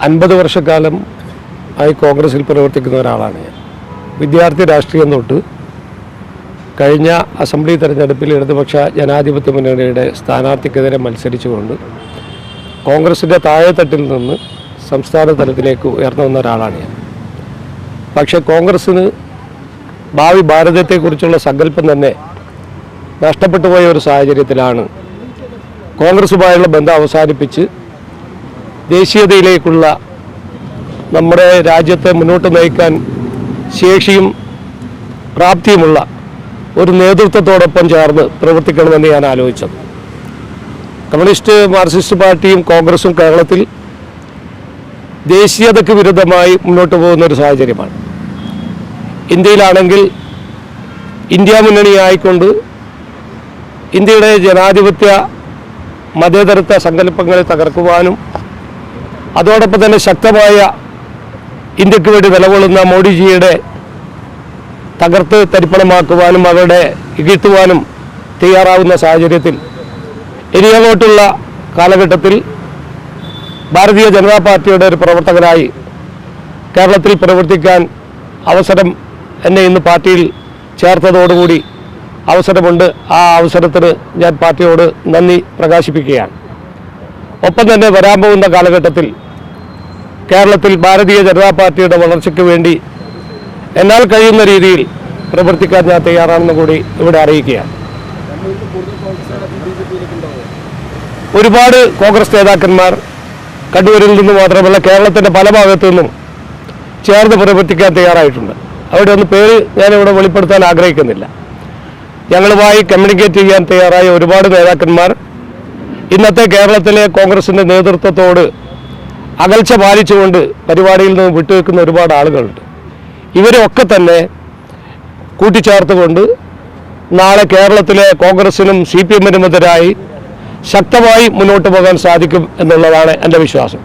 50 വർഷക്കാലം ആയി കോൺഗ്രസിൽ പ്രവർത്തിക്കുന്ന ഒരാളാണ് ഞാൻ. വിദ്യാർത്ഥി രാഷ്ട്രീയം തൊട്ട് കഴിഞ്ഞ അസംബ്ലി തെരഞ്ഞെടുപ്പിൽ ഇടതുപക്ഷ ജനാധിപത്യ മുന്നണിയുടെ സ്ഥാനാർത്ഥിക്കെതിരെ മത്സരിച്ചുകൊണ്ട് കോൺഗ്രസിൻ്റെ താഴെത്തട്ടിൽ നിന്ന് സംസ്ഥാന തലത്തിലേക്ക് ഉയർന്നു വന്ന ഒരാളാണ് ഞാൻ. പക്ഷേ കോൺഗ്രസ്സിന് ഭാവി ഭാരതത്തെക്കുറിച്ചുള്ള സങ്കല്പം തന്നെ നഷ്ടപ്പെട്ടു പോയ ഒരു സാഹചര്യത്തിലാണ് കോൺഗ്രസുമായുള്ള ബന്ധം അവസാനിപ്പിച്ച് ദേശീയതയിലേക്കുള്ള നമ്മുടെ രാജ്യത്തെ മുന്നോട്ട് നയിക്കാൻ ശേഷിയും പ്രാപ്തിയുമുള്ള ഒരു നേതൃത്വത്തോടൊപ്പം ചേർന്ന് പ്രവർത്തിക്കണമെന്ന് ഞാൻ ആലോചിച്ചത്. കമ്മ്യൂണിസ്റ്റ് മാർക്സിസ്റ്റ് പാർട്ടിയും കോൺഗ്രസും കേരളത്തിൽ ദേശീയതയ്ക്ക് വിരുദ്ധമായി മുന്നോട്ട് പോകുന്ന ഒരു സാഹചര്യമാണ്. ഇന്ത്യയിലാണെങ്കിൽ ഇന്ത്യ മുന്നണിയായിക്കൊണ്ട് ഇന്ത്യയുടെ ജനാധിപത്യ മതേതരത്വ സങ്കല്പങ്ങളെ തകർക്കുവാനും അതോടൊപ്പം തന്നെ ശക്തമായ ഇന്ത്യക്ക് വേണ്ടി നിലകൊള്ളുന്ന മോഡിജിയുടെ തകർത്ത് തരിപ്പണമാക്കുവാനും അവരുടെ ഇകഴ്ത്തുവാനും തയ്യാറാവുന്ന സാഹചര്യത്തിൽ ഇനി അങ്ങോട്ടുള്ള കാലഘട്ടത്തിൽ ഭാരതീയ ജനതാ പാർട്ടിയുടെ ഒരു പ്രവർത്തകനായി കേരളത്തിൽ പ്രവർത്തിക്കാൻ അവസരം എന്നെ ഇന്ന് പാർട്ടിയിൽ ചേർത്തതോടുകൂടി അവസരമുണ്ട്. ആ അവസരത്തിന് ഞാൻ പാർട്ടിയോട് നന്ദി പ്രകാശിപ്പിക്കുകയാണ്. ഒപ്പം തന്നെ വരാൻ പോകുന്ന കാലഘട്ടത്തിൽ കേരളത്തിൽ ഭാരതീയ ജനതാ പാർട്ടിയുടെ വളർച്ചയ്ക്ക് വേണ്ടി എന്നാൽ കഴിയുന്ന രീതിയിൽ പ്രവർത്തിക്കാൻ ഞാൻ തയ്യാറാണെന്ന് കൂടി ഇവിടെ അറിയിക്കുകയാണ്. ഒരുപാട് കോൺഗ്രസ് നേതാക്കന്മാർ കണ്ണൂരിൽ നിന്ന് മാത്രമല്ല കേരളത്തിൻ്റെ പല ഭാഗത്തു നിന്നും ചേർന്ന് പ്രവർത്തിക്കാൻ തയ്യാറായിട്ടുണ്ട്. അവിടെ ഒന്ന് പേര് ഞാനിവിടെ വെളിപ്പെടുത്താൻ ആഗ്രഹിക്കുന്നില്ല. ഞങ്ങളുമായി കമ്മ്യൂണിക്കേറ്റ് ചെയ്യാൻ തയ്യാറായ ഒരുപാട് നേതാക്കന്മാർ ഇന്നത്തെ കേരളത്തിലെ കോൺഗ്രസിൻ്റെ നേതൃത്വത്തോട് അകൽച്ച പാലിച്ചുകൊണ്ട് പരിപാടിയിൽ നിന്ന് വിട്ടുവെക്കുന്ന ഒരുപാട് ആളുകളുണ്ട്. ഇവരൊക്കെ തന്നെ കൂട്ടിച്ചേർത്തുകൊണ്ട് നാളെ കേരളത്തിലെ കോൺഗ്രസിനും CPM-നുമെതിരായി ശക്തമായി മുന്നോട്ട് പോകാൻ സാധിക്കും എന്നുള്ളതാണ് എൻ്റെ വിശ്വാസം.